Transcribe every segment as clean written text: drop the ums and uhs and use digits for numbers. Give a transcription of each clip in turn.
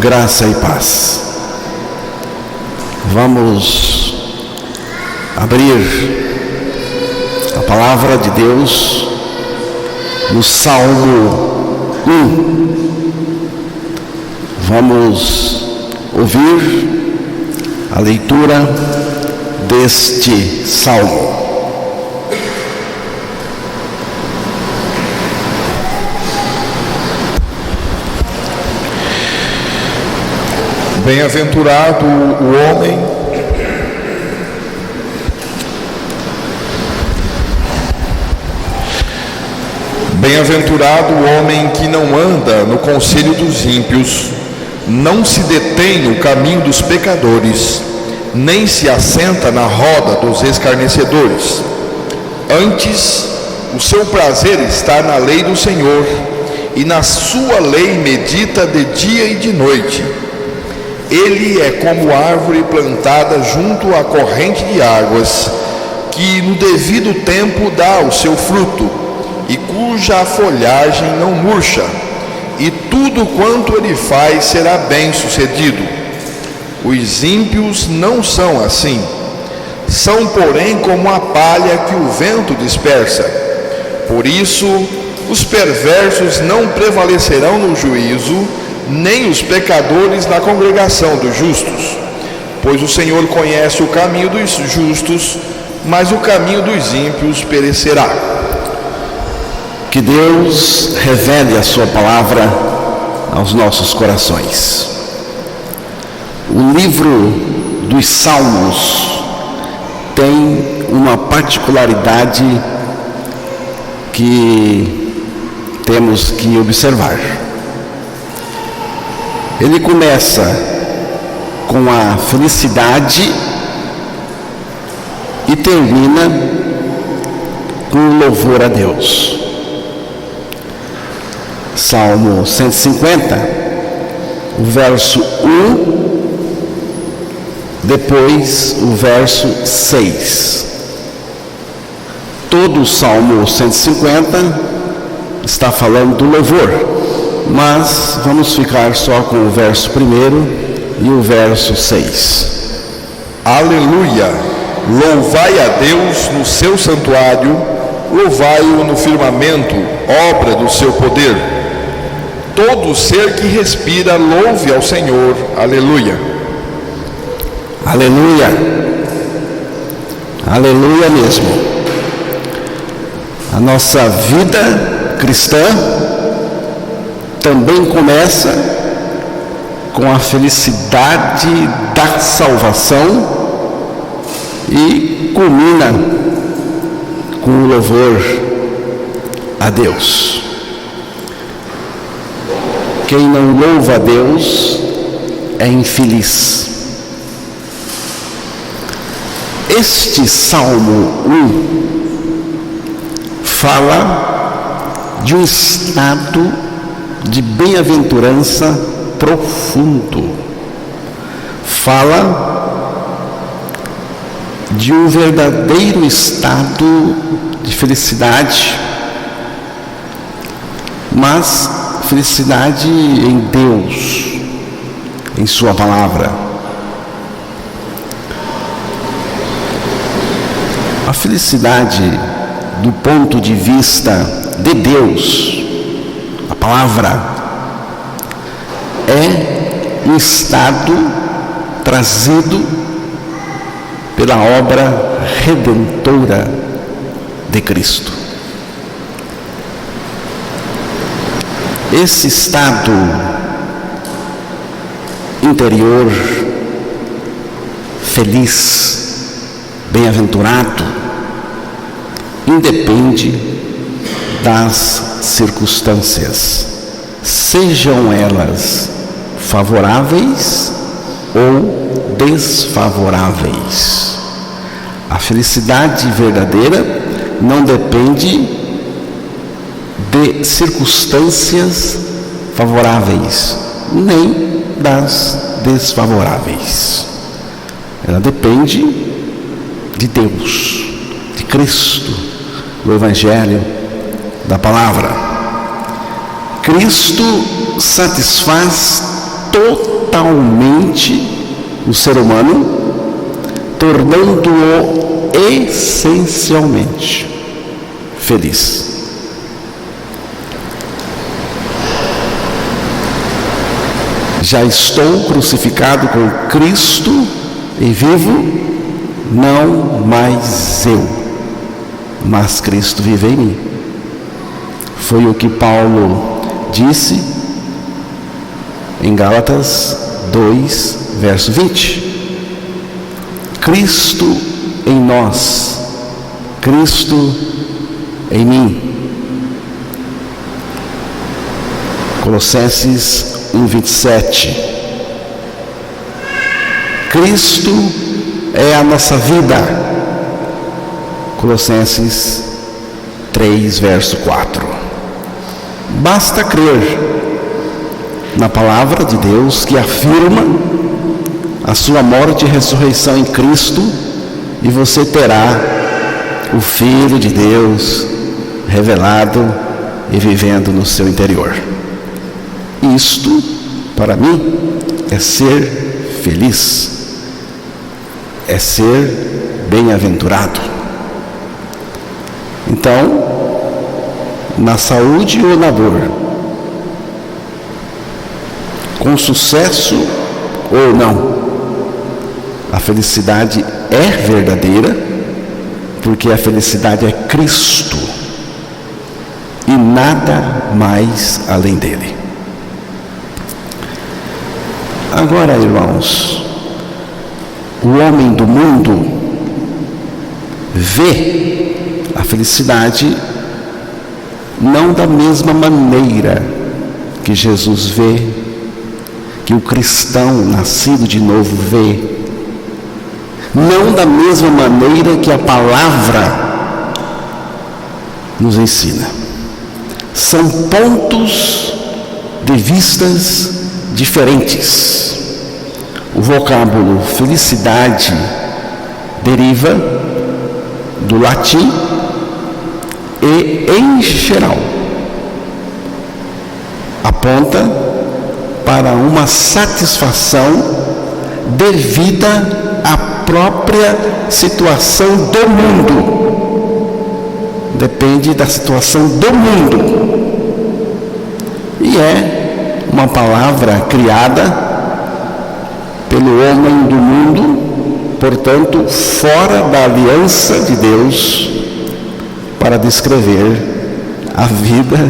Graça e paz. Vamos abrir a palavra de Deus no Salmo 1. Vamos ouvir a leitura deste salmo. Bem-aventurado o homem que não anda no conselho dos ímpios, não se detém no caminho dos pecadores, nem se assenta na roda dos escarnecedores. Antes, o seu prazer está na lei do Senhor, e na sua lei medita de dia e de noite. Ele é como árvore plantada junto à corrente de águas, que no devido tempo dá o seu fruto, e cuja folhagem não murcha, e tudo quanto ele faz será bem sucedido. Os ímpios não são assim, são porém como a palha que o vento dispersa. Por isso, os perversos não prevalecerão no juízo, nem os pecadores na congregação dos justos. Pois o Senhor conhece o caminho dos justos, mas o caminho dos ímpios perecerá. Que Deus revele a sua palavra aos nossos corações. O livro dos Salmos tem uma particularidade que temos que observar. Ele começa com a felicidade e termina com o louvor a Deus. Salmo 150, o verso 1, depois o verso 6. Todo o Salmo 150 está falando do louvor, mas vamos ficar só com o verso 1 e o verso 6. Aleluia! Louvai a Deus no seu santuário, louvai-o no firmamento, obra do seu poder. Todo ser que respira, louve ao Senhor. Aleluia! Aleluia! Aleluia mesmo! A nossa vida cristã também começa com a felicidade da salvação e culmina com o louvor a Deus. Quem não louva a Deus é infeliz. Este Salmo 1 fala de um estado de bem-aventurança profundo. Fala de um verdadeiro estado de felicidade, mas felicidade em Deus, em sua palavra. A felicidade do ponto de vista de Deus, a palavra, é um estado trazido pela obra redentora de Cristo. Esse estado interior, feliz, bem-aventurado, independe das circunstâncias, sejam elas favoráveis ou desfavoráveis. A felicidade verdadeira não depende de circunstâncias favoráveis, nem das desfavoráveis. Ela depende de Deus, de Cristo, do Evangelho, da palavra. Cristo satisfaz totalmente o ser humano, tornando-o essencialmente feliz. Já estou crucificado com Cristo e vivo, não mais eu, mas Cristo vive em mim. Foi o que Paulo disse em Gálatas 2, verso 20. Cristo em nós, Cristo em mim. Colossenses 1:27. Cristo é a nossa vida. Colossenses 3, verso 4. Basta crer na palavra de Deus que afirma a sua morte e ressurreição em Cristo, e você terá o Filho de Deus revelado e vivendo no seu interior. Isto, para mim, é ser feliz, é ser bem-aventurado. Então, na saúde ou na dor, com sucesso ou não, a felicidade é verdadeira, porque a felicidade é Cristo e nada mais além dele. Agora, irmãos, o homem do mundo vê a felicidade não da mesma maneira que Jesus vê, que o cristão nascido de novo vê, não da mesma maneira que a palavra nos ensina. São pontos de vistas diferentes. O vocábulo felicidade deriva do latim e, em geral, aponta para uma satisfação devida à própria situação do mundo. Depende da situação do mundo. E é uma palavra criada pelo homem do mundo, portanto, fora da aliança de Deus, para descrever a vida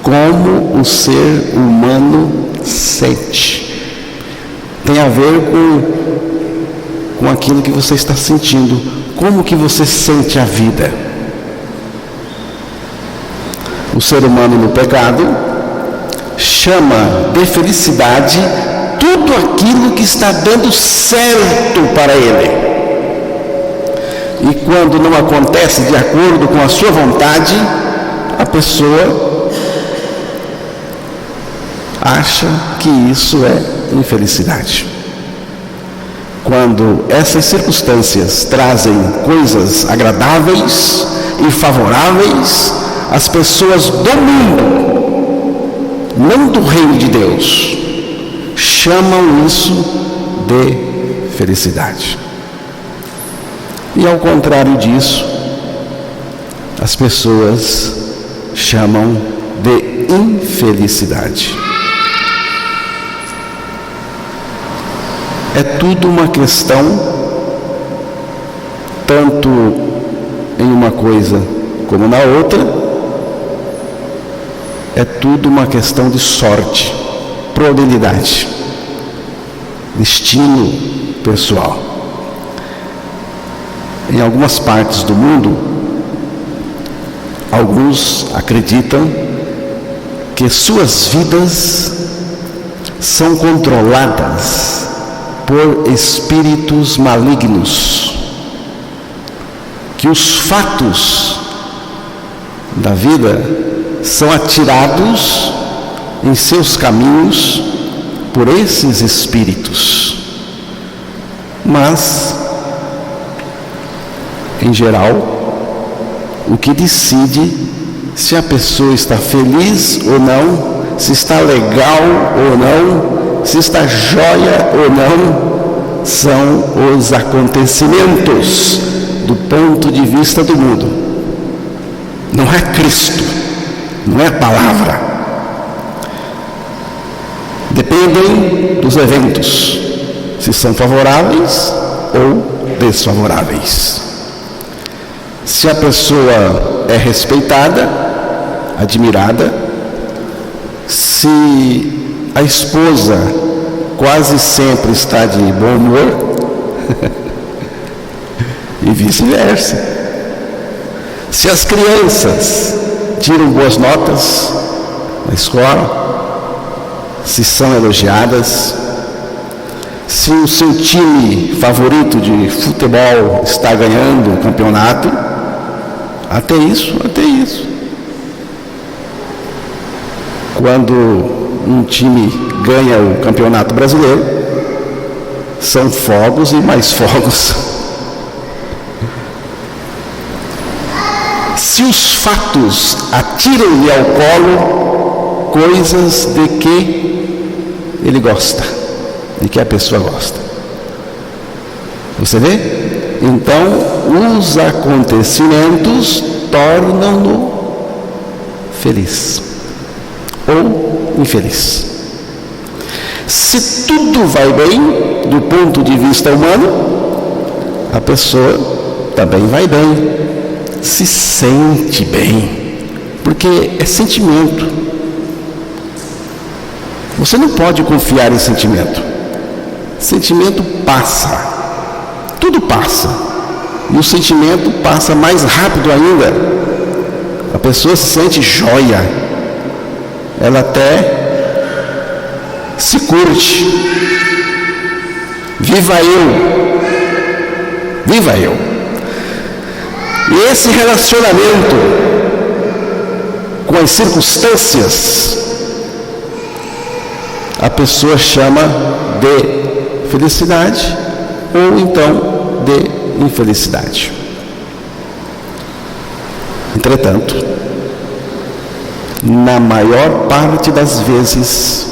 como o ser humano sente. Tem a ver com aquilo que você está sentindo. Como que você sente a vida? O ser humano no pecado chama de felicidade tudo aquilo que está dando certo para ele. E quando não acontece de acordo com a sua vontade, a pessoa acha que isso é infelicidade. Quando essas circunstâncias trazem coisas agradáveis e favoráveis, as pessoas do mundo, não do reino de Deus, chamam isso de felicidade. E ao contrário disso, as pessoas chamam de infelicidade. É tudo uma questão, tanto em uma coisa como na outra, é tudo uma questão de sorte, probabilidade, destino pessoal. Em algumas partes do mundo, alguns acreditam que suas vidas são controladas por espíritos malignos, que os fatos da vida são atirados em seus caminhos por esses espíritos. Mas, em geral, o que decide se a pessoa está feliz ou não, se está legal ou não, se está jóia ou não, são os acontecimentos do ponto de vista do mundo. Não é Cristo, não é a palavra. Dependem dos eventos, se são favoráveis ou desfavoráveis. Se a pessoa é respeitada, admirada, se a esposa quase sempre está de bom humor, e vice-versa. Se as crianças tiram boas notas na escola, se são elogiadas, se o seu time favorito de futebol está ganhando o campeonato, até isso. Quando um time ganha o campeonato brasileiro, são fogos e mais fogos. Se os fatos atiram-lhe ao colo coisas de que ele gosta, de que a pessoa gosta. Você vê? Então, os acontecimentos tornam-no feliz ou infeliz. Se tudo vai bem, do ponto de vista humano, a pessoa também vai bem, se sente bem, porque é sentimento. Você não pode confiar em sentimento. Sentimento passa, tudo passa, e o sentimento passa mais rápido ainda. A pessoa se sente jóia, ela até se curte. Viva eu! Viva eu! E esse relacionamento com as circunstâncias, a pessoa chama de felicidade ou então de infelicidade. Entretanto, na maior parte das vezes,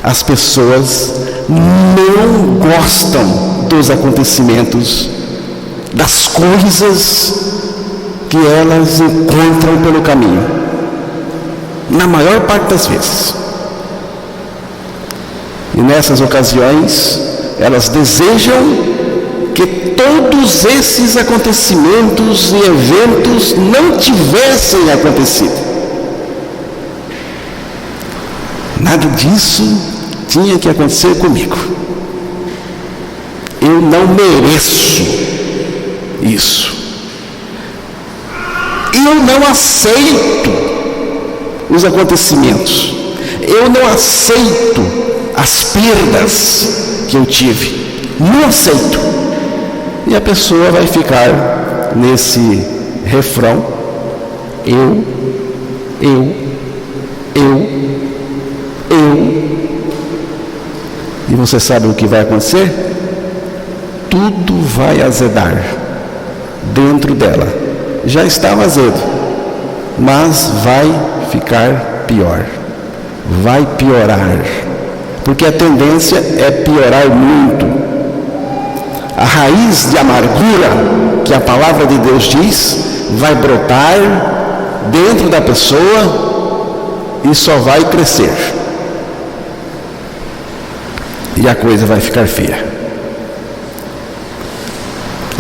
as pessoas não gostam dos acontecimentos, das coisas que elas encontram pelo caminho. Na maior parte das vezes. E nessas ocasiões, elas desejam que todos esses acontecimentos e eventos não tivessem acontecido. Nada disso tinha que acontecer comigo. Eu não mereço isso. Eu não aceito os acontecimentos. Eu não aceito as perdas que eu tive. Não aceito. E a pessoa vai ficar nesse refrão: eu. E você sabe o que vai acontecer? Tudo vai azedar dentro dela. Já estava azedo, mas vai ficar pior. Vai piorar. Porque a tendência é piorar muito. A raiz de amargura, que a palavra de Deus diz, vai brotar dentro da pessoa e só vai crescer. E a coisa vai ficar feia.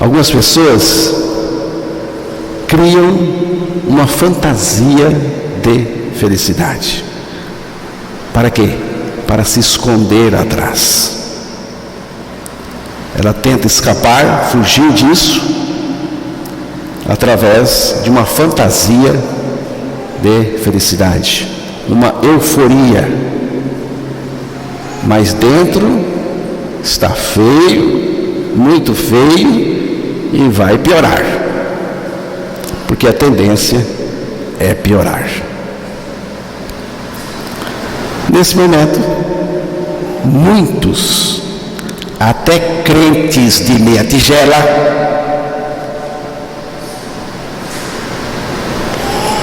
Algumas pessoas criam uma fantasia de felicidade. Para quê? Para se esconder atrás. Ela tenta escapar, fugir disso, através de uma fantasia de felicidade, uma euforia. Mas dentro está feio, muito feio, e vai piorar. Porque a tendência é piorar. Nesse momento, muitos, até crentes de meia tigela,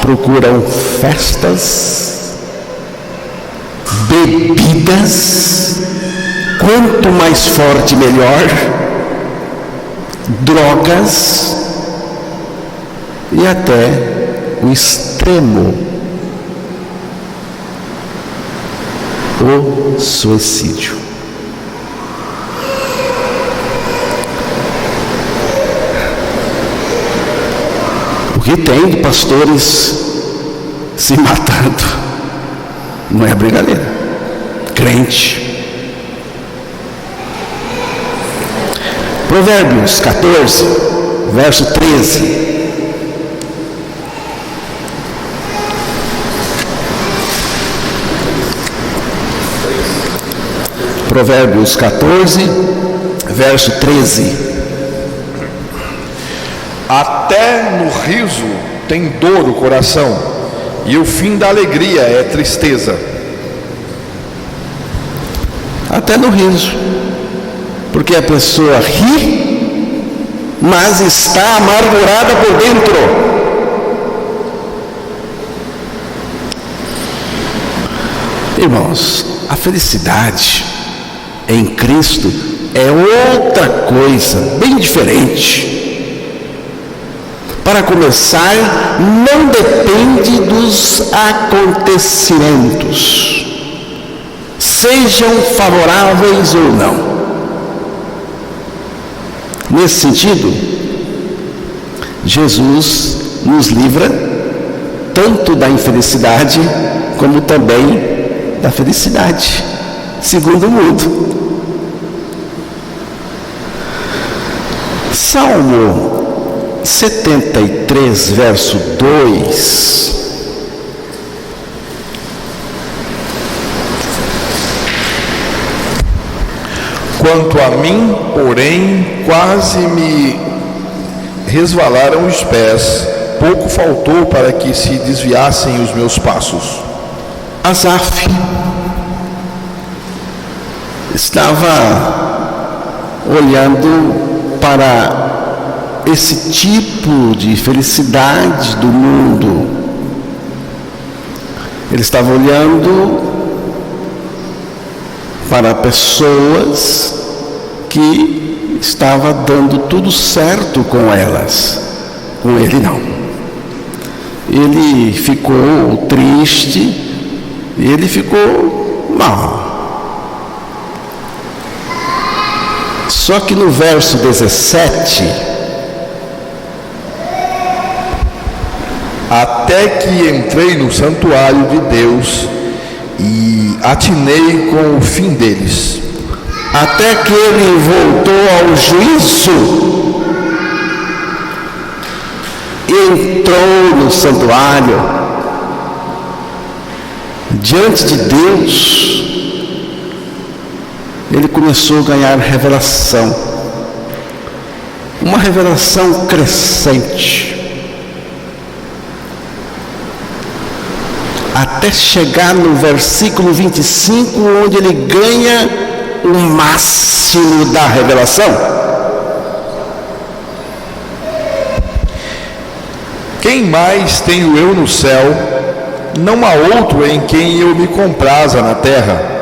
procuram festas, bebidas, quanto mais forte melhor, drogas e até o extremo, o suicídio. O que tem de pastores se matando não é brincadeira. Crente. Provérbios 14, verso 13. Provérbios 14, verso 13. Até no riso tem dor o coração, e o fim da alegria é tristeza. Até no riso, porque a pessoa ri, mas está amargurada por dentro. Irmãos, a felicidade em Cristo é outra coisa, bem diferente. Para começar, não depende dos acontecimentos, sejam favoráveis ou não. Nesse sentido, Jesus nos livra tanto da infelicidade como também da felicidade, segundo o mundo. Salmo 73, verso 2. Quanto a mim, porém, quase me resvalaram os pés, pouco faltou para que se desviassem os meus passos. Asaf estava olhando para esse tipo de felicidade do mundo. Ele estava olhando para pessoas que estava dando tudo certo com elas, com ele não. Ele ficou triste, ele ficou mal. Só que no verso 17, até que entrei no santuário de Deus e atinei com o fim deles. Até que ele voltou ao juízo, entrou no santuário, diante de Deus, ele começou a ganhar revelação, uma revelação crescente, até chegar no versículo 25, onde ele ganha o máximo da revelação. Quem mais tenho eu no céu? Não há outro em quem eu me compraza na terra.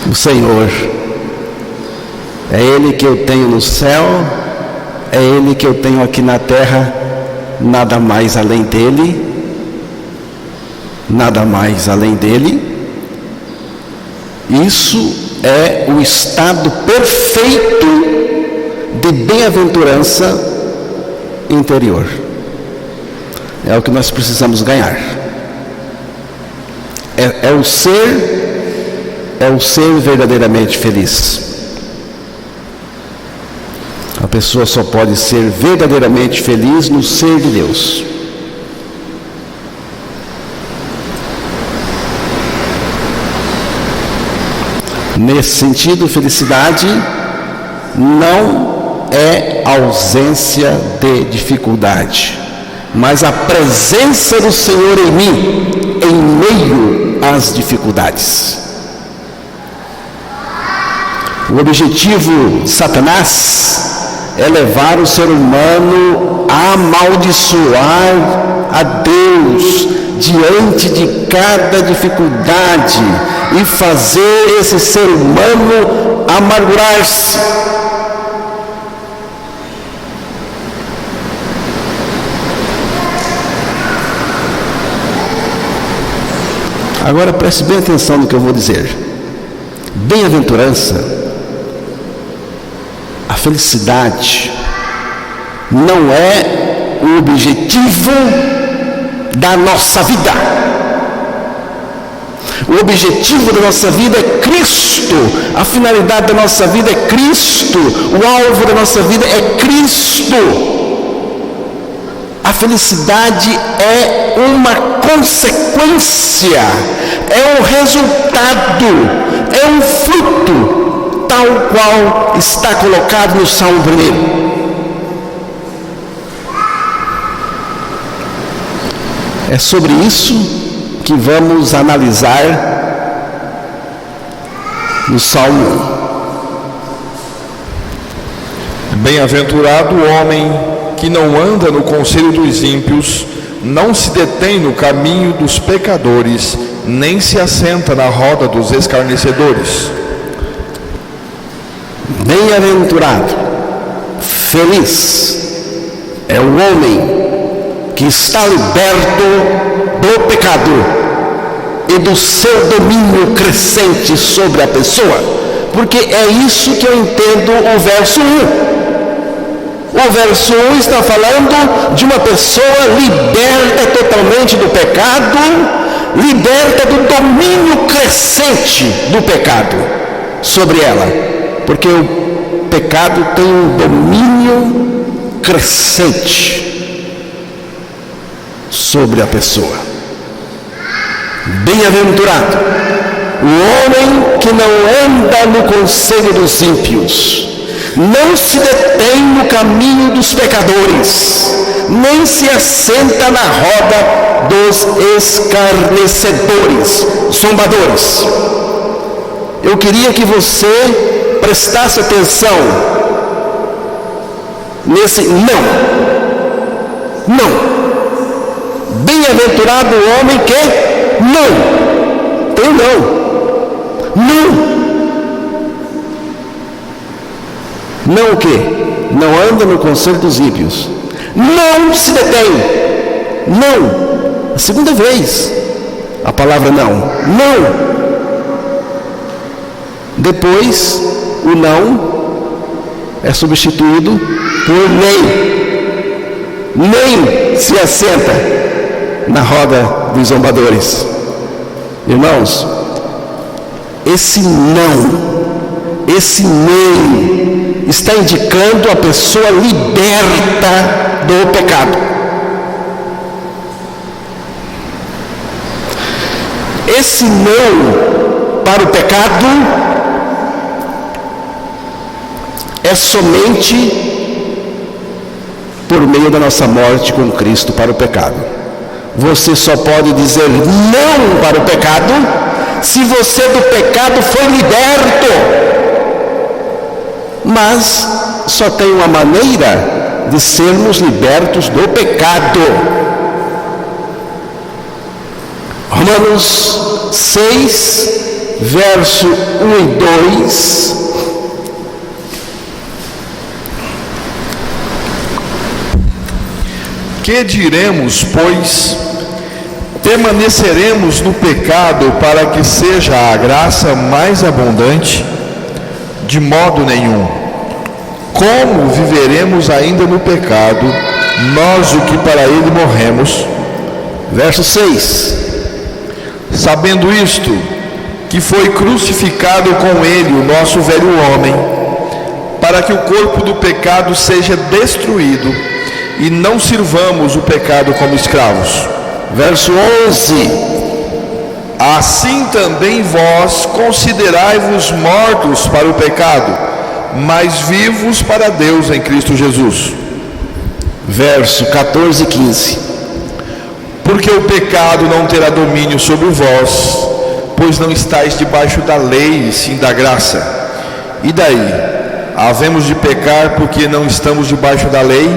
O Senhor, é Ele que eu tenho no céu, é Ele que eu tenho aqui na terra, nada mais além dEle, nada mais além dEle. Isso é o estado perfeito de bem-aventurança interior. É o que nós precisamos ganhar. É o ser verdadeiramente feliz. A pessoa só pode ser verdadeiramente feliz no ser de Deus. Nesse sentido, felicidade não é ausência de dificuldade, mas a presença do Senhor em mim, em meio às dificuldades. O objetivo de Satanás é levar o ser humano a amaldiçoar a Deus, diante de cada dificuldade e fazer esse ser humano amargurar-se. Agora preste bem atenção no que eu vou dizer. Bem-aventurança, a felicidade, não é o objetivo da nossa vida. O objetivo da nossa vida é Cristo. A finalidade da nossa vida é Cristo. O alvo da nossa vida é Cristo. A felicidade é uma consequência, é um resultado, é um fruto, tal qual está colocado no Salmo 1. É sobre isso que vamos analisar no Salmo 1. Bem-aventurado o homem que não anda no conselho dos ímpios, não se detém no caminho dos pecadores, nem se assenta na roda dos escarnecedores. Bem-aventurado, feliz é o homem que está liberto do pecado e do seu domínio crescente sobre a pessoa, porque é isso que eu entendo o verso 1. O verso 1 está falando de uma pessoa liberta totalmente do pecado, liberta do domínio crescente do pecado sobre ela, porque o pecado tem um domínio crescente sobre a pessoa. Bem-aventurado o homem que não anda no conselho dos ímpios, não se detém no caminho dos pecadores, nem se assenta na roda dos escarnecedores, zombadores. Eu queria que você prestasse atenção nesse não. Bem-aventurado o homem que não. Tem não. Não o quê? Não anda no conselho dos ímpios. Não se detém. Não. A segunda vez. A palavra não. Depois, o não é substituído por nem se assenta na roda dos zombadores. Irmãos, esse nem está indicando a pessoa liberta do pecado. Esse não para o pecado é somente por meio da nossa morte com Cristo para o pecado. Você só pode dizer não para o pecado se você do pecado foi liberto. Mas só tem uma maneira de sermos libertos do pecado. Romanos 6, verso 1 e 2. Que diremos, pois? Permaneceremos no pecado para que seja a graça mais abundante? De modo nenhum. Como viveremos ainda no pecado, nós o que para ele morremos? Verso 6. Sabendo isto, que foi crucificado com ele o nosso velho homem, para que o corpo do pecado seja destruído, e não sirvamos o pecado como escravos. Verso 11. Assim também vós considerai-vos mortos para o pecado, mas vivos para Deus em Cristo Jesus. Verso 14 e 15. Porque o pecado não terá domínio sobre vós, pois não estáis debaixo da lei, e sim da graça. E daí? Havemos de pecar porque não estamos debaixo da lei,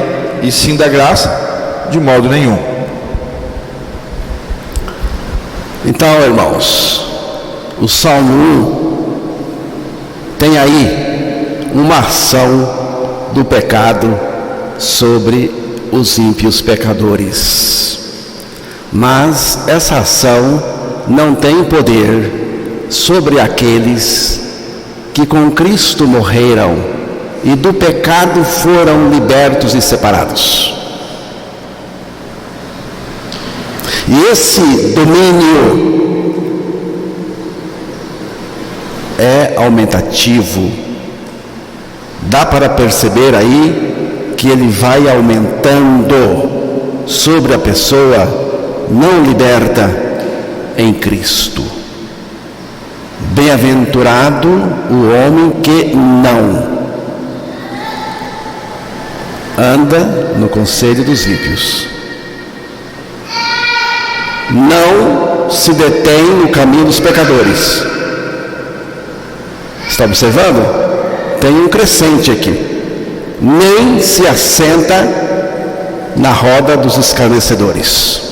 e sim da graça? De modo nenhum. Então, irmãos, o Salmo 1 tem aí uma ação do pecado sobre os ímpios pecadores. Mas essa ação não tem poder sobre aqueles que com Cristo morreram e do pecado foram libertos e separados. E esse domínio é aumentativo. Dá para perceber aí que ele vai aumentando sobre a pessoa não liberta em Cristo. Bem-aventurado o homem que não anda no conselho dos ímpios, não se detém no caminho dos pecadores. Está observando? Tem um crescente aqui. Nem se assenta na roda dos escarnecedores.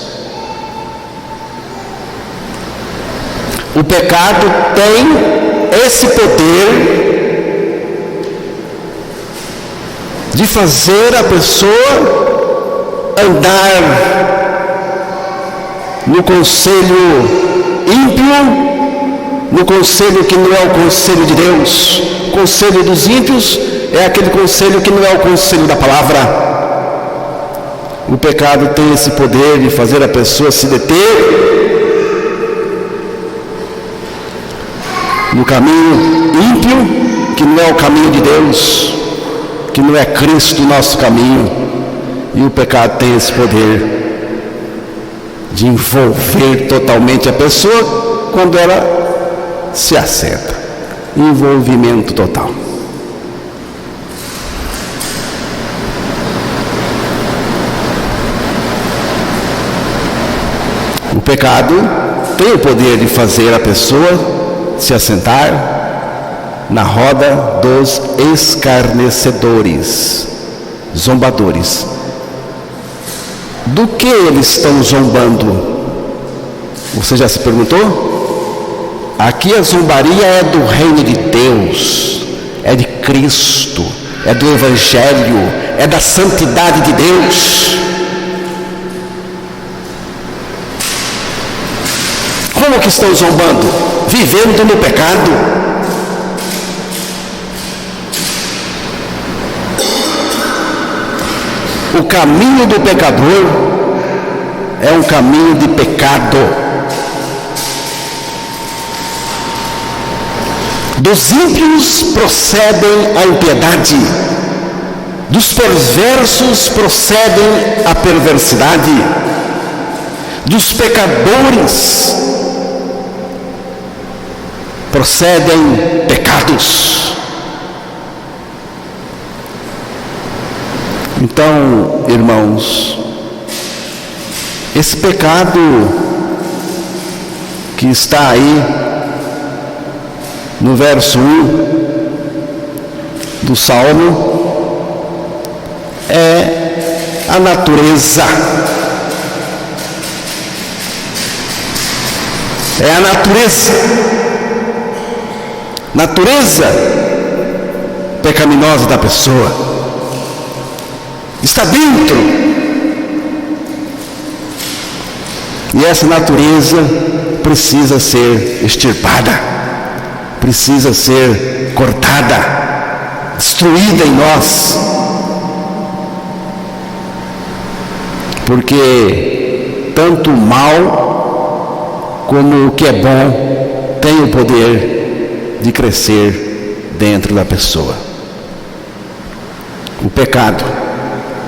O pecado tem esse poder de fazer a pessoa andar no conselho ímpio, no conselho que não é o conselho de Deus. O conselho dos ímpios é aquele conselho que não é o conselho da palavra. O pecado tem esse poder de fazer a pessoa se deter no caminho ímpio, que não é o caminho de Deus, que não é Cristo o nosso caminho. E o pecado tem esse poder de envolver totalmente a pessoa quando ela se assenta. Envolvimento total. O pecado tem o poder de fazer a pessoa se assentar na roda dos escarnecedores, zombadores. Do que eles estão zombando? Você já se perguntou? Aqui a zombaria é do reino de Deus, é de Cristo, é do Evangelho, é da santidade de Deus. Como que estão zombando? Vivendo no pecado. O caminho do pecador é um caminho de pecado. Dos ímpios procedem a impiedade, dos perversos procedem a perversidade, dos pecadores procedem pecados. Então, irmãos, esse pecado que está aí no verso 1 do Salmo é a natureza. É a natureza pecaminosa da pessoa. Está dentro. E essa natureza precisa ser extirpada, precisa ser cortada, destruída em nós. Porque tanto o mal como o que é bom tem o poder de crescer dentro da pessoa. O pecado,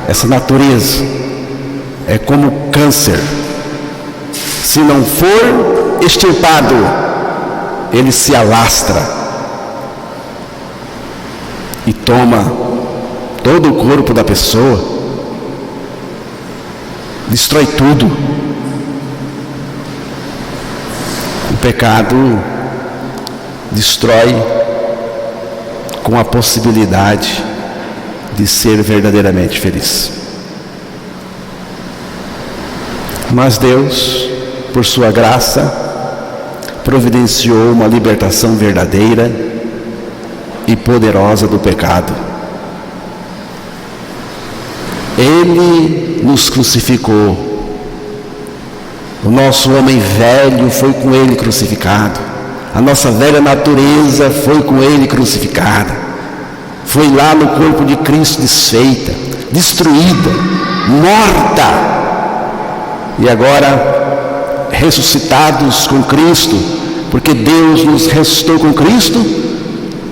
essa natureza, é como câncer. Se não for extirpado, ele se alastra e toma todo o corpo da pessoa, destrói tudo. O pecado destrói com a possibilidade de ser verdadeiramente feliz. Mas Deus, por sua graça, providenciou uma libertação verdadeira e poderosa do pecado. Ele nos crucificou. O nosso homem velho foi com ele crucificado. A nossa velha natureza foi com ele crucificada. Foi lá no corpo de Cristo desfeita, destruída, morta. E agora, ressuscitados com Cristo, porque Deus nos ressuscitou com Cristo,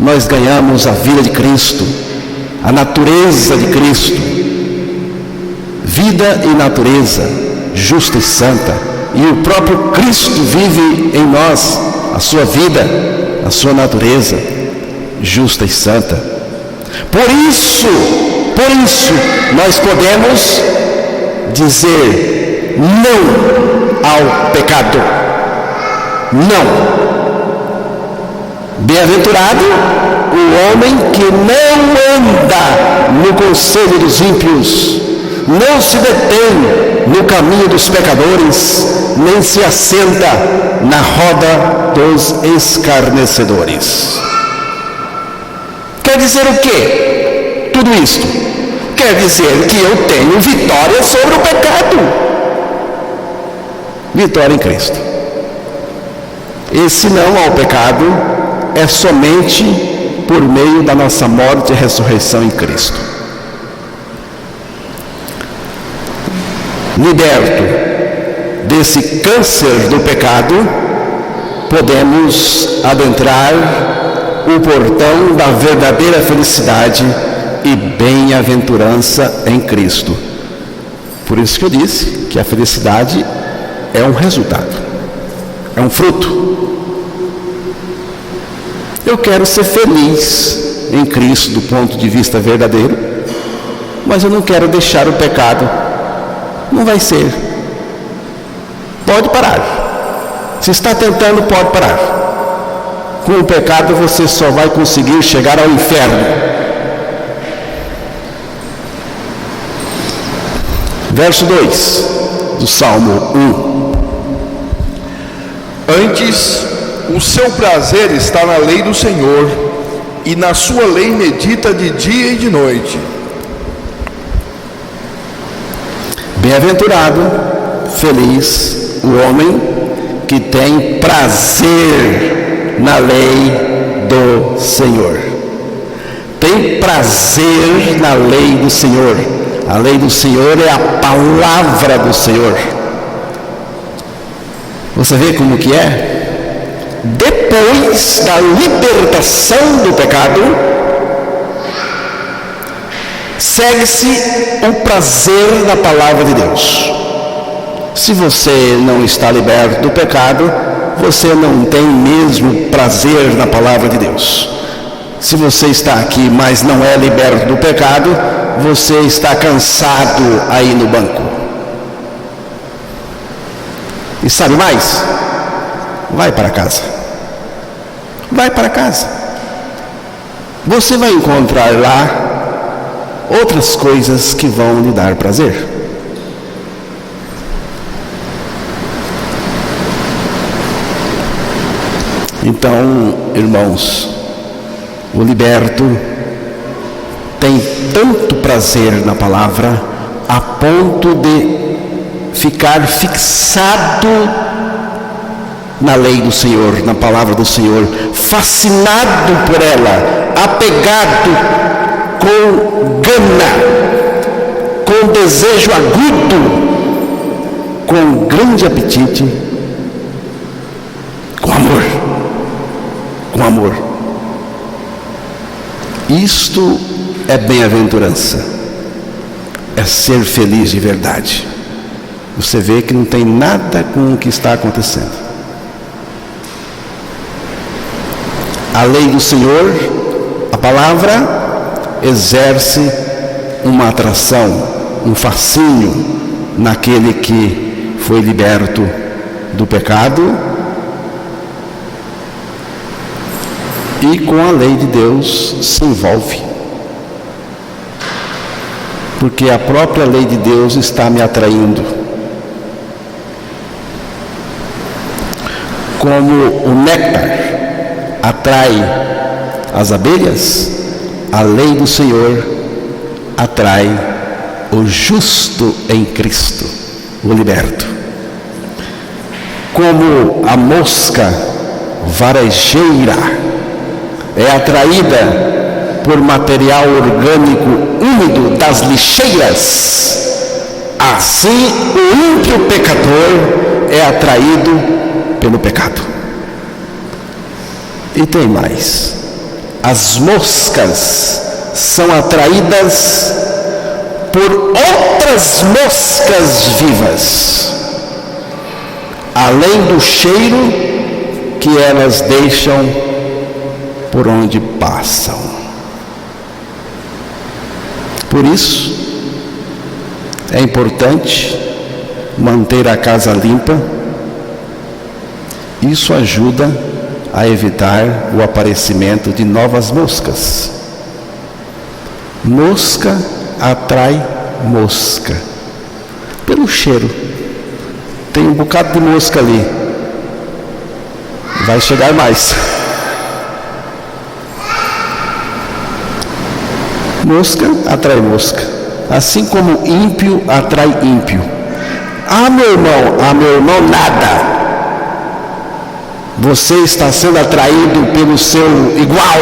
nós ganhamos a vida de Cristo, a natureza de Cristo, vida e natureza, justa e santa. E o próprio Cristo vive em nós, a sua vida, a sua natureza, justa e santa. Por isso, nós podemos dizer não ao pecado. Não. Bem-aventurado o homem que não anda no conselho dos ímpios, não se detém no caminho dos pecadores, nem se assenta na roda dos escarnecedores. Quer dizer o quê? Tudo isto quer dizer que eu tenho vitória sobre o pecado. Vitória em Cristo. Esse não ao pecado é somente por meio da nossa morte e ressurreição em Cristo. Liberto desse câncer do pecado, podemos adentrar o portão da verdadeira felicidade e bem-aventurança em Cristo. Por isso que eu disse que a felicidade é um resultado, é um fruto. Eu quero ser feliz em Cristo do ponto de vista verdadeiro, mas eu não quero deixar o pecado. Não vai ser. Pode parar. Se está tentando, pode parar. Com o pecado você só vai conseguir chegar ao inferno. Verso 2 do Salmo 1. Antes, o seu prazer está na lei do Senhor, e na sua lei medita de dia e de noite. Bem-aventurado, feliz o homem que tem prazer na lei do Senhor. Tem prazer na lei do Senhor. A lei do Senhor é a palavra do Senhor. Você vê como que é? Depois da libertação do pecado, segue-se o prazer na palavra de Deus. Se você não está liberto do pecado, você não tem mesmo prazer na palavra de Deus. Se você está aqui, mas não é liberto do pecado, você está cansado aí no banco. E sabe mais? Vai para casa. Vai para casa. Você vai encontrar lá outras coisas que vão lhe dar prazer. Então, irmãos, o liberto tem tanto prazer na palavra a ponto de ficar fixado na lei do Senhor, na palavra do Senhor, fascinado por ela, apegado com gana, com desejo agudo, com grande apetite, com amor. Com amor. Isto é bem-aventurança, é ser feliz de verdade. Você vê que não tem nada com o que está acontecendo. A lei do Senhor, a palavra, exerce uma atração, um fascínio naquele que foi liberto do pecado e com a lei de Deus se envolve. Porque a própria lei de Deus está me atraindo. como o néctar atrai as abelhas, a lei do Senhor atrai o justo em Cristo, o liberto. Como a mosca varejeira é atraída por material orgânico úmido das lixeiras, assim o ímpio pecador é atraído pelo pecado. E tem mais: as moscas são atraídas por outras moscas vivas, além do cheiro que elas deixam por onde passam. Por isso, é importante manter a casa limpa. Isso ajuda a evitar o aparecimento de novas moscas. Mosca atrai mosca pelo cheiro. Tem um bocado de mosca ali, vai chegar mais. Mosca atrai mosca, assim como ímpio atrai ímpio. Meu irmão, nada. Você está sendo atraído pelo seu igual.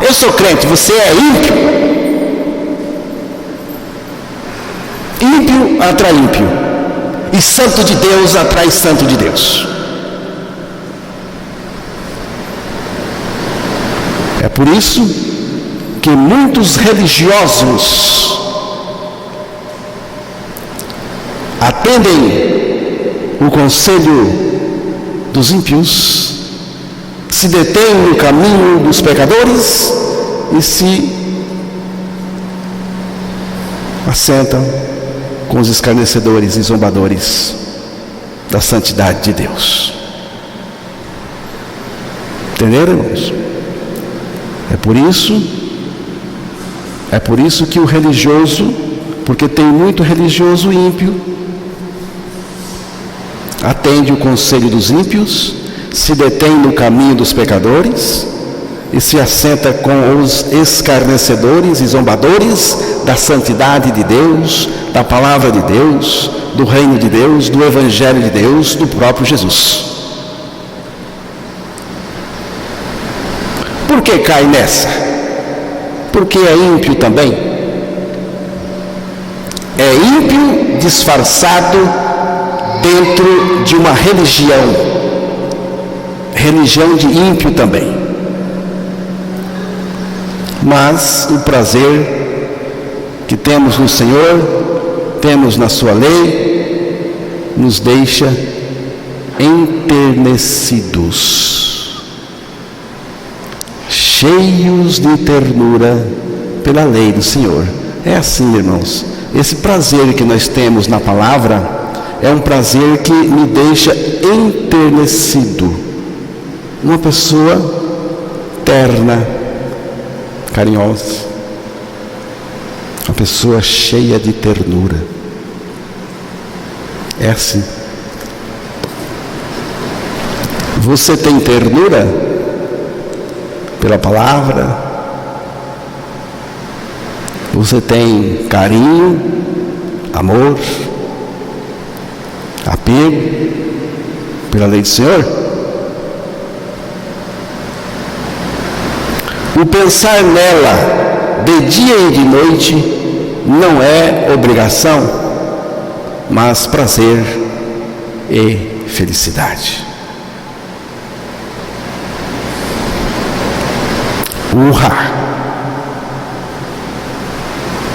Eu sou crente, você é ímpio. Ímpio atrai ímpio, e santo de Deus atrai santo de Deus. É por isso que muitos religiosos atendem o conselho dos ímpios, se detêm no caminho dos pecadores e se assentam com os escarnecedores e zombadores da santidade de Deus. Entenderam, irmãos? É por isso que o religioso, porque tem muito religioso ímpio, atende o conselho dos ímpios, se detém no caminho dos pecadores e se assenta com os escarnecedores e zombadores da santidade de Deus, da palavra de Deus, do reino de Deus, do evangelho de Deus, do próprio Jesus. Por que cai nessa? Porque é ímpio também. É ímpio disfarçado dentro de uma religião de ímpio também. Mas o prazer que temos no Senhor, temos na sua lei, nos deixa enternecidos, cheios de ternura pela lei do Senhor. É assim, irmãos, esse prazer que nós temos na palavra é um prazer que me deixa enternecido. Uma pessoa terna, carinhosa, uma pessoa cheia de ternura. É assim. Você tem ternura pela palavra? Você tem carinho, amor, apego pela lei do Senhor? O pensar nela de dia e de noite não é obrigação, mas prazer e felicidade.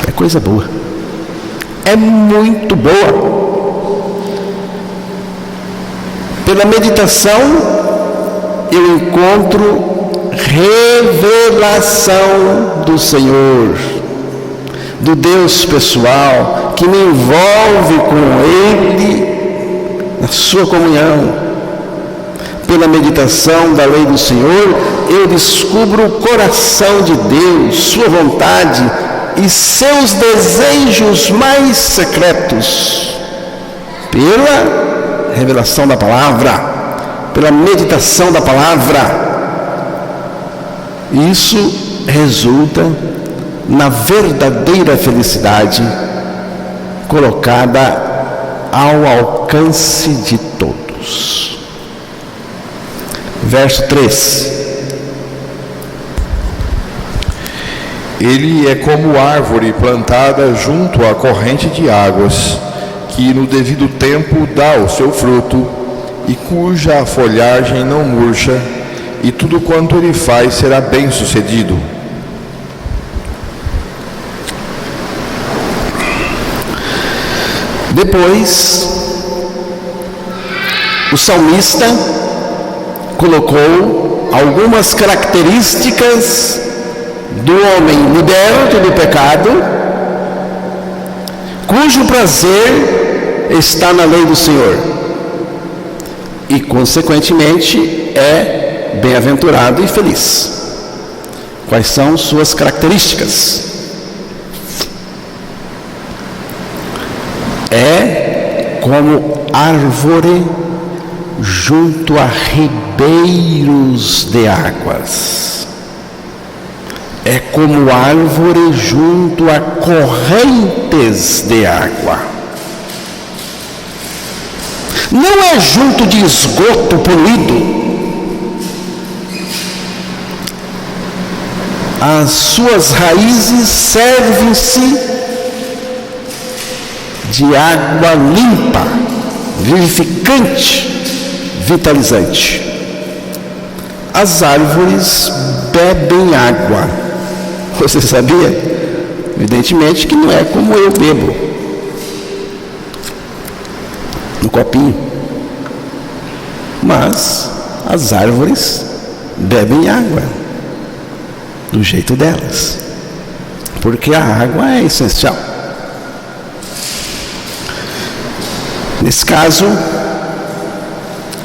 É coisa boa, é muito boa. Pela meditação eu encontro revelação do Senhor, do Deus pessoal, que me envolve com Ele na sua comunhão. Pela meditação da lei do Senhor, eu descubro o coração de Deus, sua vontade e seus desejos mais secretos. Pela revelação da palavra, pela meditação da palavra. Isso resulta na verdadeira felicidade colocada ao alcance de todos. Verso 3. Ele é como árvore plantada junto à corrente de águas, que no devido tempo dá o seu fruto, e cuja folhagem não murcha, e tudo quanto ele faz será bem sucedido. Depois, o salmista colocou algumas características do homem liberto do pecado, cujo prazer está na lei do Senhor e, consequentemente, é bem-aventurado e feliz. Quais são suas características? É como árvore junto a ribeiros de águas. É como árvore junto a correntes de água. Não é junto de esgoto poluído. As suas raízes servem-se de água limpa, vivificante, vitalizante. As árvores bebem água. Você sabia? Evidentemente que não é como eu bebo, no copinho. Mas as árvores bebem água do jeito delas, porque a água é essencial. Nesse caso,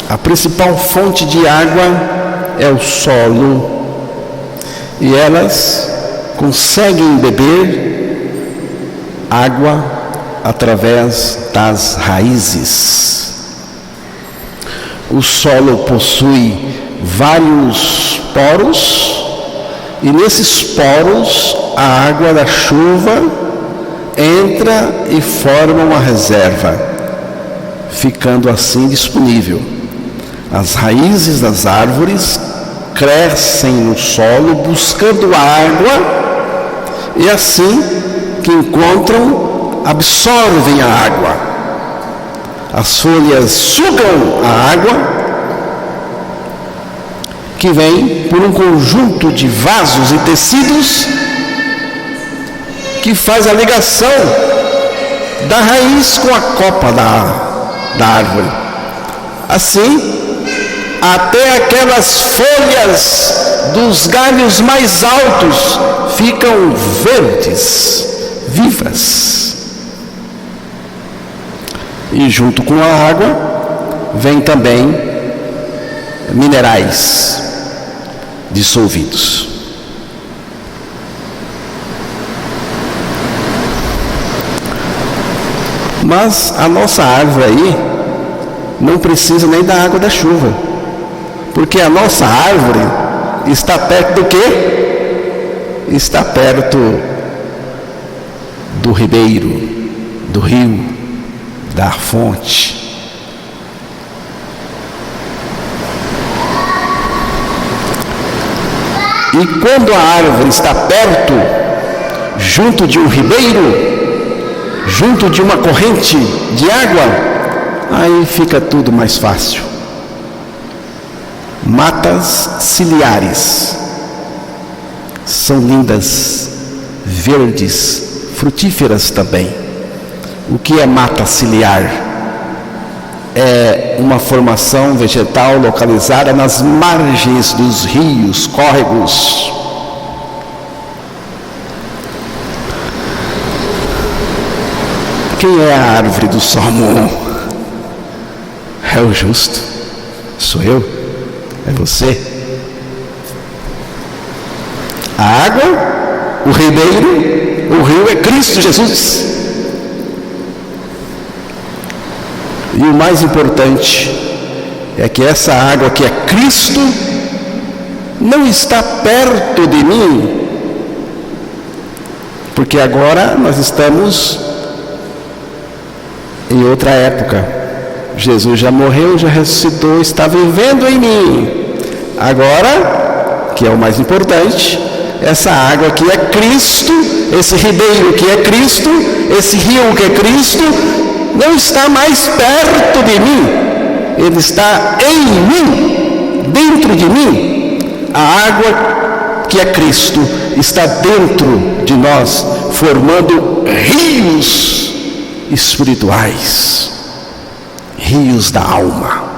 a principal fonte de água é o solo, e elas conseguem beber água através das raízes. O solo possui vários poros, e nesses poros a água da chuva entra e forma uma reserva, ficando assim disponível. As raízes das árvores crescem no solo buscando água, e assim que encontram, absorvem a água. As folhas sugam a água, que vem por um conjunto de vasos e tecidos que faz a ligação da raiz com a copa da árvore. Assim, até aquelas folhas dos galhos mais altos ficam verdes, vivas. E junto com a água vem também minerais dissolvidos. Mas a nossa árvore aí não precisa nem da água da chuva, porque a nossa árvore está perto do quê? Está perto do ribeiro, do rio, da fonte. E quando a árvore está perto, junto de um ribeiro, junto de uma corrente de água, aí fica tudo mais fácil. Matas ciliares são lindas, verdes, frutíferas também. O que é mata ciliar? É uma formação vegetal localizada nas margens dos rios, córregos. Quem é a árvore do Salmo 1? É o justo. Sou eu? É você? A água, o ribeiro, o rio é Cristo Jesus. E o mais importante, é que essa água que é Cristo não está perto de mim, porque agora nós estamos em outra época. Jesus já morreu, já ressuscitou, está vivendo em mim. Agora, que é o mais importante, essa água que é Cristo, esse ribeiro que é Cristo, esse rio que é Cristo, não está mais perto de mim, ele está em mim, dentro de mim. A água que é Cristo está dentro de nós, formando rios espirituais, rios da alma.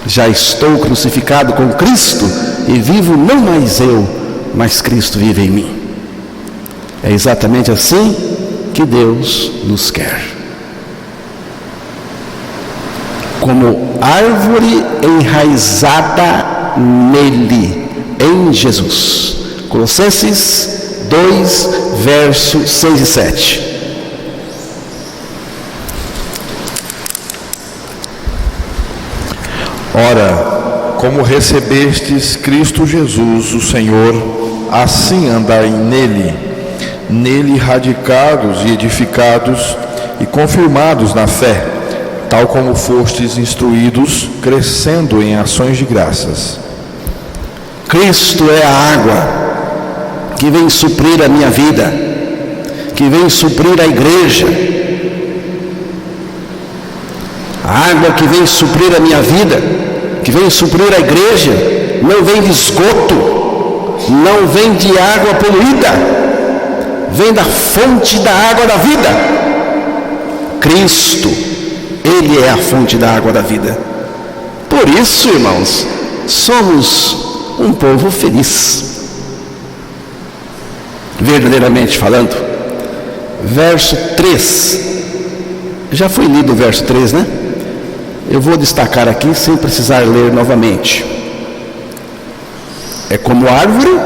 Já estou crucificado com Cristo e vivo não mais eu, mas Cristo vive em mim. É exatamente assim que Deus nos quer. Como árvore enraizada nele, em Jesus. Colossenses 2, versos 6 e 7. Ora, como recebestes Cristo Jesus, o Senhor, assim andai nele radicados e edificados e confirmados na fé, tal como fostes instruídos, crescendo em ações de graças. Cristo é a água que vem suprir a minha vida, que vem suprir a igreja. A água que vem suprir a minha vida, que vem suprir a igreja, não vem de esgoto, não vem de água poluída, vem da fonte da água da vida. Cristo, Ele é a fonte da água da vida. Por isso, irmãos, somos um povo feliz. Verdadeiramente falando, verso 3, já foi lido o verso 3, né? Eu vou destacar aqui sem precisar ler novamente. É como árvore,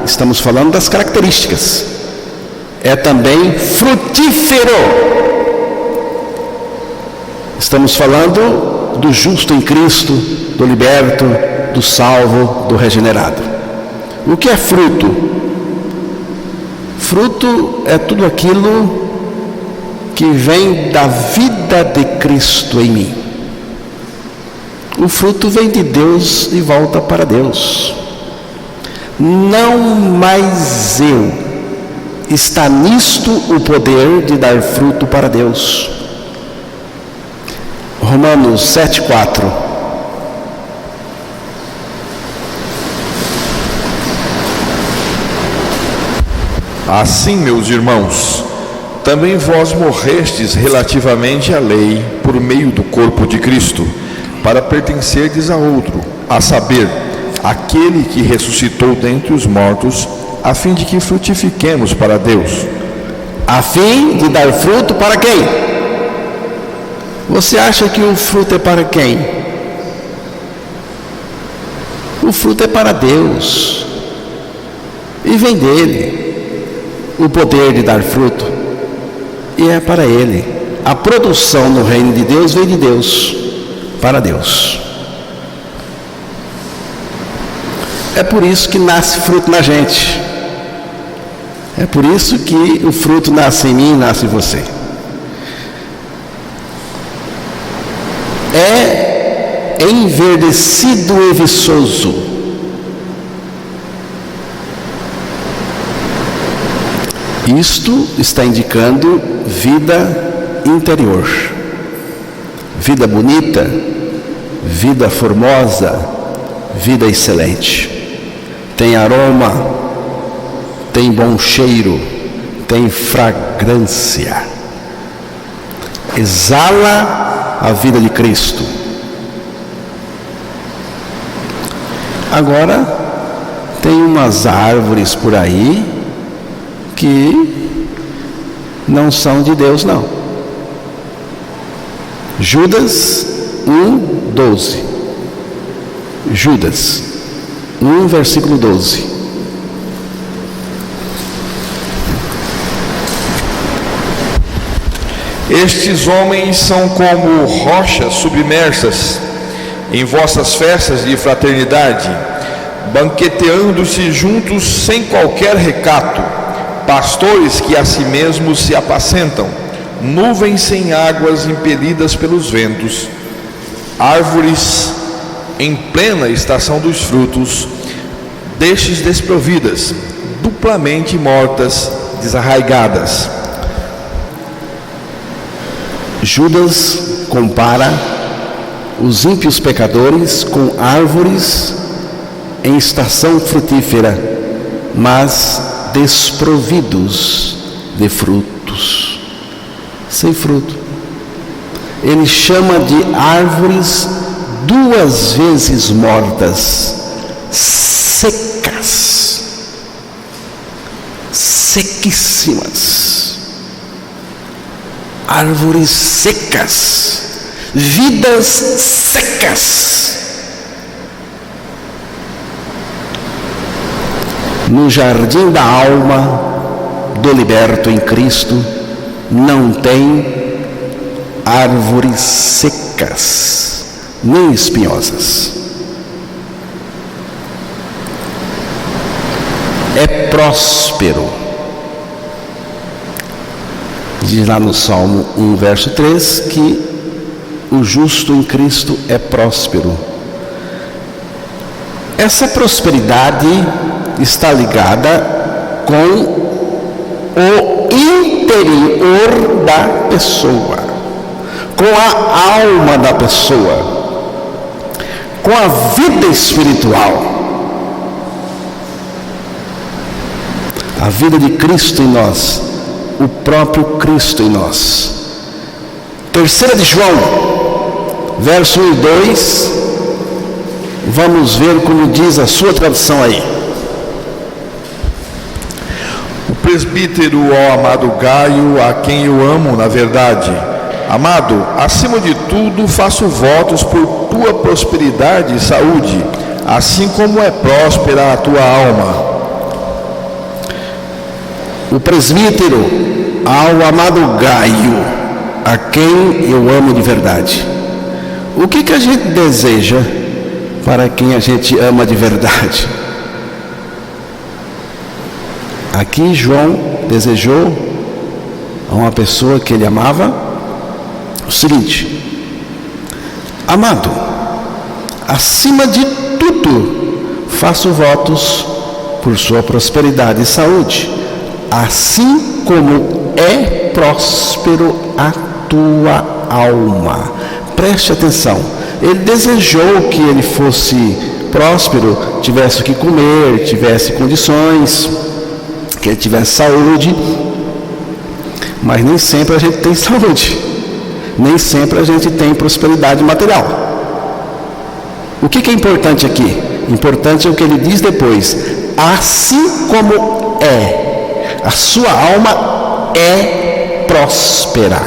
estamos falando das características. É também frutífero. Estamos falando do justo em Cristo, do liberto, do salvo, do regenerado. O que é fruto? Fruto é tudo aquilo que vem da vida de Cristo em mim. O fruto vem de Deus e volta para Deus. Não mais eu. Está nisto o poder de dar fruto para Deus. Romanos 7,4. Assim, meus irmãos, também vós morrestes relativamente à lei por meio do corpo de Cristo, para pertencerdes a outro, a saber, aquele que ressuscitou dentre os mortos, a fim de que frutifiquemos para Deus. A fim de dar fruto para quem? Você acha que o fruto é para quem? O fruto é para Deus. E vem dele o poder de dar fruto. E é para Ele. A produção no reino de Deus vem de Deus, para Deus. É por isso que nasce fruto na gente. É por isso que o fruto nasce em mim e nasce em você. É enverdecido e viçoso. Isto está indicando vida interior, vida bonita, vida formosa, vida excelente. Tem aroma, tem bom cheiro, tem fragrância. Exala a vida de Cristo. Agora, tem umas árvores por aí que não são de Deus, não. Judas 1:12. Judas 1, versículo 12. Estes homens são como rochas submersas em vossas festas de fraternidade, banqueteando-se juntos sem qualquer recato, pastores que a si mesmos se apacentam, nuvens sem águas impelidas pelos ventos, árvores em plena estação dos frutos, destes desprovidas, duplamente mortas, desarraigadas. Judas compara os ímpios pecadores com árvores em estação frutífera, mas desprovidos de frutos, sem fruto. Ele chama de árvores 2 vezes mortas, secas, sequíssimas, árvores secas, vidas secas. No jardim da alma do liberto em Cristo não tem árvores secas, nem espinhosas. É próspero. Diz lá no Salmo 1, verso 3, que o justo em Cristo é próspero. Essa prosperidade está ligada com o interior da pessoa, com a alma da pessoa, com a vida espiritual. A vida de Cristo em nós, o próprio Cristo em nós. 3 de João, verso 1 e 2, vamos ver como diz a sua tradução aí. O presbítero ao amado Gaio, a quem eu amo na verdade. Amado, acima de tudo faço votos por tua prosperidade e saúde, assim como é próspera a tua alma. O presbítero ao amado Gaio, a quem eu amo de verdade. O que a gente deseja para quem a gente ama de verdade? Aqui João desejou a uma pessoa que ele amava o seguinte: amado, acima de tudo faço votos por sua prosperidade e saúde, assim como é próspero a tua alma. Preste atenção, ele desejou que ele fosse próspero, tivesse o que comer, tivesse condições, que ele tivesse saúde, mas nem sempre a gente tem saúde, nem sempre a gente tem prosperidade material. O que é importante aqui? Importante é o que ele diz depois: assim como a sua alma é próspera,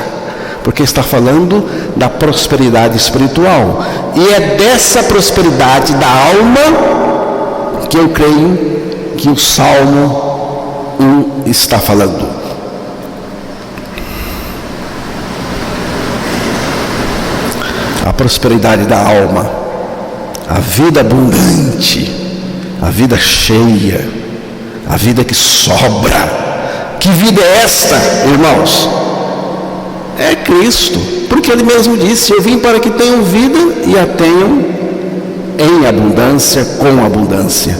porque está falando da prosperidade espiritual, e é dessa prosperidade da alma que eu creio que o Salmo 1 está falando. A prosperidade da alma, a vida abundante, a vida cheia, a vida que sobra. Que vida é esta, irmãos? É Cristo, porque Ele mesmo disse: eu vim para que tenham vida e a tenham em abundância, com abundância.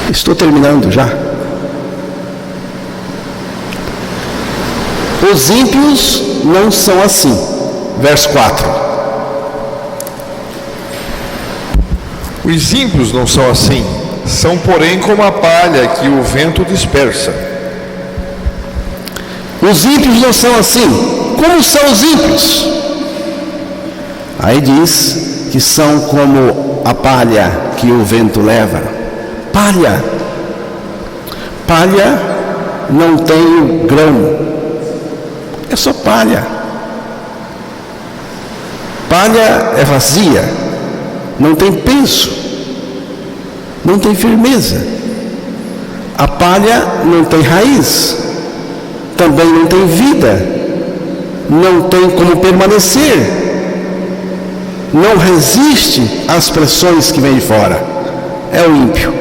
Estou terminando já. Os ímpios não são assim. Verso 4. Os ímpios não são assim, são porém como a palha que o vento dispersa. Os ímpios não são assim. Como são os ímpios? Aí diz que são como a palha que o vento leva. Palha. Palha não tem grão. É só palha. Palha é vazia. Não tem peso. Não tem firmeza. A palha não tem raiz. também não tem vida, não tem como permanecer, não resiste às pressões que vêm de fora. É o ímpio.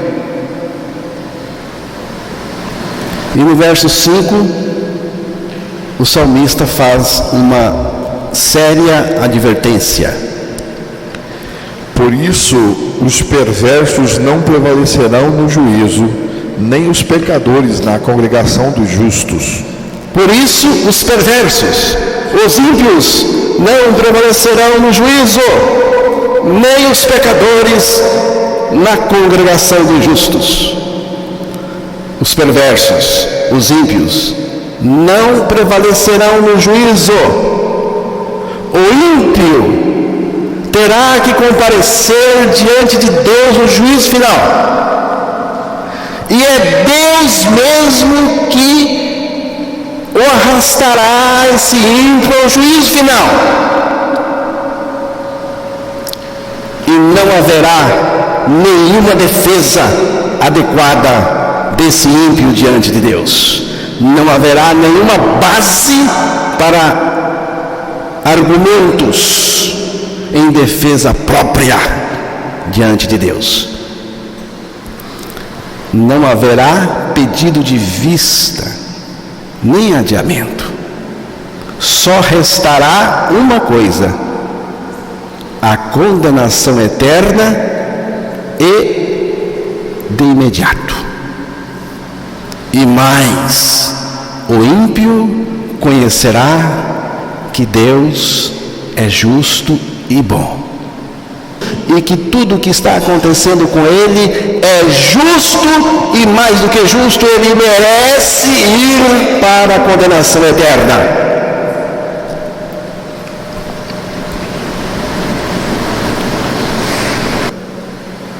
E no verso 5, o salmista faz uma séria advertência. Por isso, os perversos não prevalecerão no juízo, nem os pecadores na congregação dos justos. Por isso, os perversos, os ímpios, não prevalecerão no juízo, nem os pecadores na congregação dos justos. Os perversos, os ímpios, não prevalecerão no juízo. O ímpio terá que comparecer diante de Deus no juízo final. E é Deus mesmo que o arrastará, esse ímpio, ao juízo final. E não haverá nenhuma defesa adequada desse ímpio diante de Deus. Não haverá nenhuma base para argumentos em defesa própria diante de Deus. Não haverá pedido de vista, nem adiamento. Só restará uma coisa: a condenação eterna e de imediato. E mais, o ímpio conhecerá que Deus é justo e bom, e que tudo o que está acontecendo com ele é justo, e mais do que justo, ele merece ir para a condenação eterna.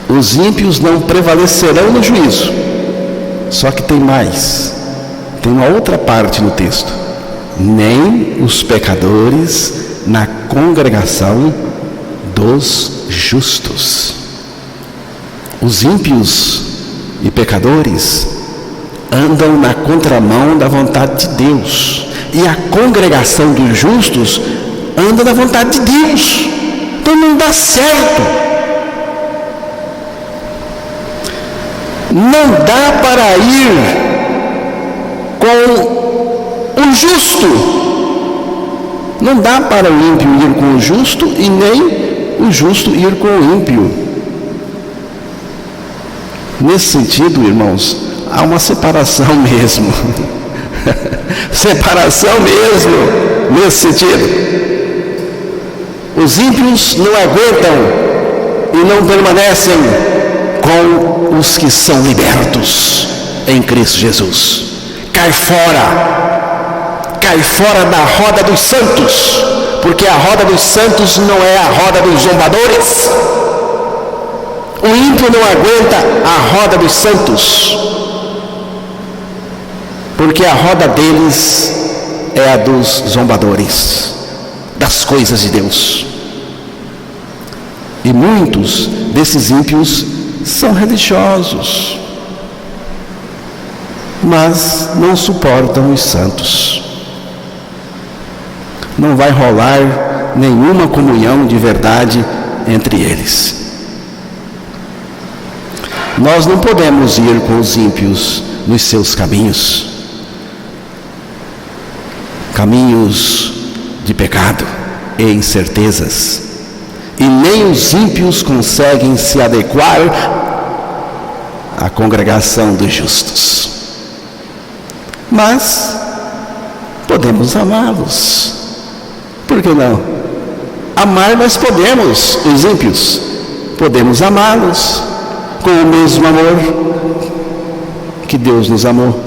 Os ímpios não prevalecerão no juízo. Só que tem mais, tem uma outra parte no texto: nem os pecadores na congregação dos justos. Os ímpios e pecadores andam na contramão da vontade de Deus, e a congregação dos justos anda na vontade de Deus. Então não dá certo. Não dá para ir com o justo. Não dá para o ímpio ir com o justo e nem o justo ir com o ímpio. Nesse sentido, irmãos, há uma separação mesmo. Separação mesmo, nesse sentido. Os ímpios não aguentam e não permanecem com os que são libertos em Cristo Jesus. Cai fora da roda dos santos, porque a roda dos santos não é a roda dos zombadores. O ímpio não aguenta a roda dos santos, porque a roda deles é a dos zombadores das coisas de Deus. E muitos desses ímpios são religiosos, mas não suportam os santos. Não vai rolar nenhuma comunhão de verdade entre eles. Nós não podemos ir com os ímpios nos seus caminhos, caminhos de pecado e incertezas. E nem os ímpios conseguem se adequar à congregação dos justos. Mas podemos amá-los. Por que não? Amar nós podemos, os ímpios. Podemos amá-los com o mesmo amor que Deus nos amou.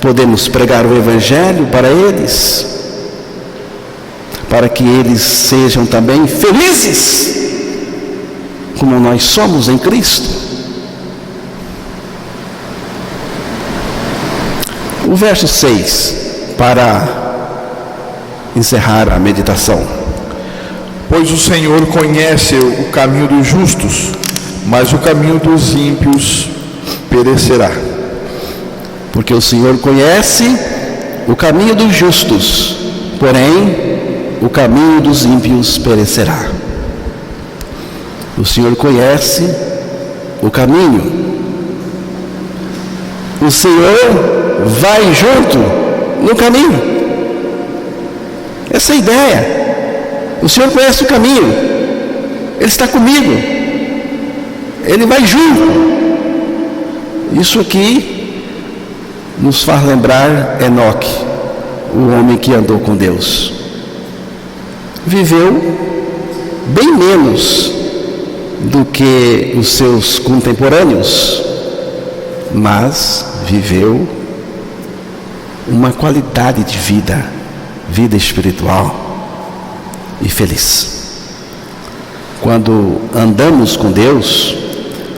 Podemos pregar o Evangelho para eles, para que eles sejam também felizes, como nós somos em Cristo. O verso 6, para encerrar a meditação. Pois o Senhor conhece o caminho dos justos, mas o caminho dos ímpios perecerá. Porque o Senhor conhece o caminho dos justos, porém o caminho dos ímpios perecerá. O Senhor conhece o caminho. O Senhor vai junto no caminho. Essa é a ideia. O Senhor conhece o caminho. Ele está comigo. Ele vai junto. Isso aqui nos faz lembrar Enoque, o homem que andou com Deus. Viveu bem menos do que os seus contemporâneos, mas viveu uma qualidade de vida espiritual e feliz. Quando andamos com Deus,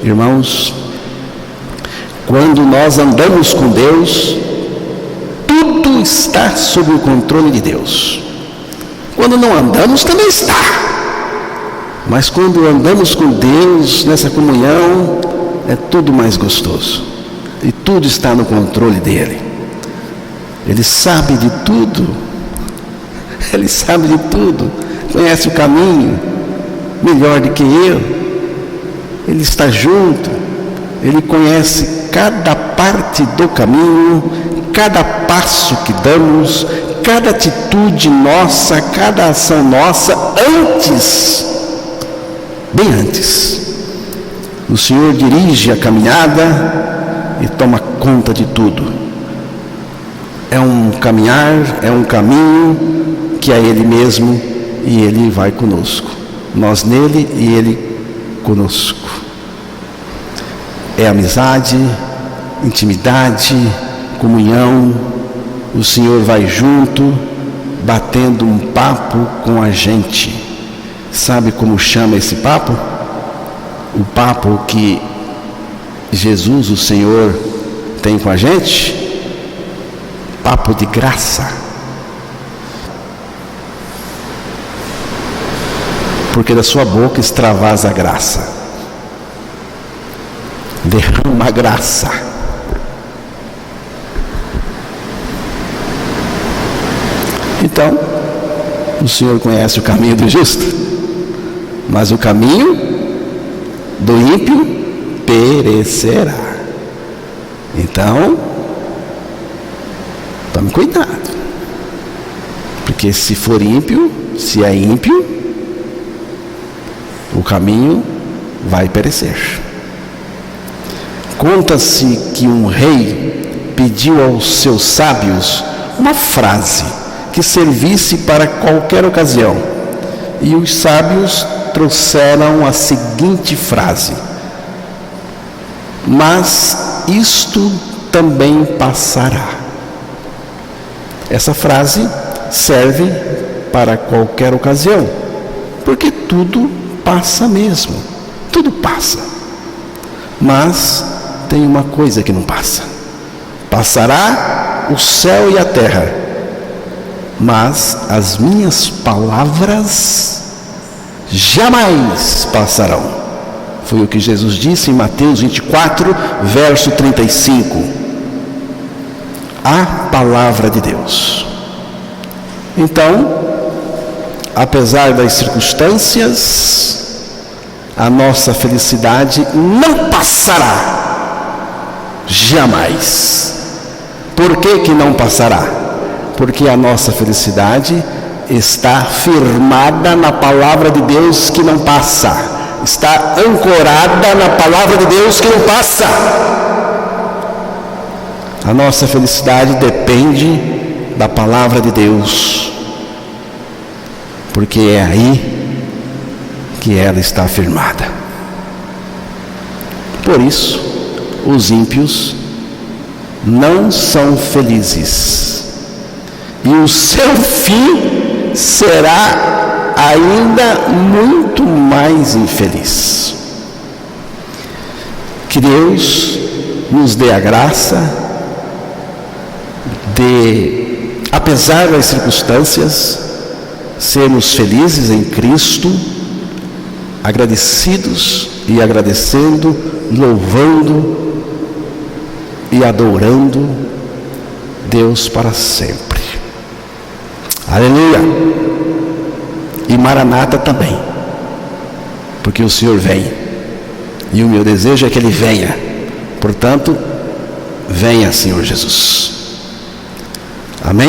irmãos, quando nós andamos com Deus, tudo está sob o controle de Deus. Quando não andamos, também está. Mas quando andamos com Deus, nessa comunhão, é tudo mais gostoso. E tudo está no controle dele. Ele sabe de tudo. Ele sabe de tudo. Conhece o caminho melhor do que eu. Ele está junto. Ele conhece cada parte do caminho, cada passo que damos, cada atitude nossa, cada ação nossa, bem antes. O Senhor dirige a caminhada e toma conta de tudo. É um caminhar, é um caminho que é Ele mesmo e Ele vai conosco. Nós nele e Ele conosco. É amizade, intimidade, comunhão. O Senhor vai junto, batendo um papo com a gente. Sabe como chama esse papo? O papo que Jesus, o Senhor, tem com a gente? Papo de graça. Porque da sua boca extravasa a graça. Derrama a graça. Então, o Senhor conhece o caminho do justo, mas o caminho do ímpio perecerá. Então, tome cuidado, porque se for ímpio, se é ímpio, o caminho vai perecer. Conta-se que um rei pediu aos seus sábios uma frase que servisse para qualquer ocasião. E os sábios trouxeram a seguinte frase: mas isto também passará. Essa frase serve para qualquer ocasião, porque tudo passa mesmo, tudo passa. Mas tem uma coisa que não passa: passará o céu e a terra, mas as minhas palavras jamais passarão. Foi o que Jesus disse em Mateus 24, verso 35. A palavra de Deus. Então, apesar das circunstâncias, a nossa felicidade não passará. Jamais. Por que não passará? Porque a nossa felicidade está firmada na palavra de Deus que não passa. Está ancorada na palavra de Deus que não passa. A nossa felicidade depende da palavra de Deus, porque é aí que ela está firmada. Por isso, os ímpios não são felizes, e o seu fim será ainda muito mais infeliz. Que Deus nos dê a graça de, apesar das circunstâncias, sermos felizes em Cristo, agradecidos e agradecendo, louvando e adorando Deus para sempre. Aleluia! E Maranata também, porque o Senhor vem, e o meu desejo é que Ele venha. Portanto, venha, Senhor Jesus. Amém?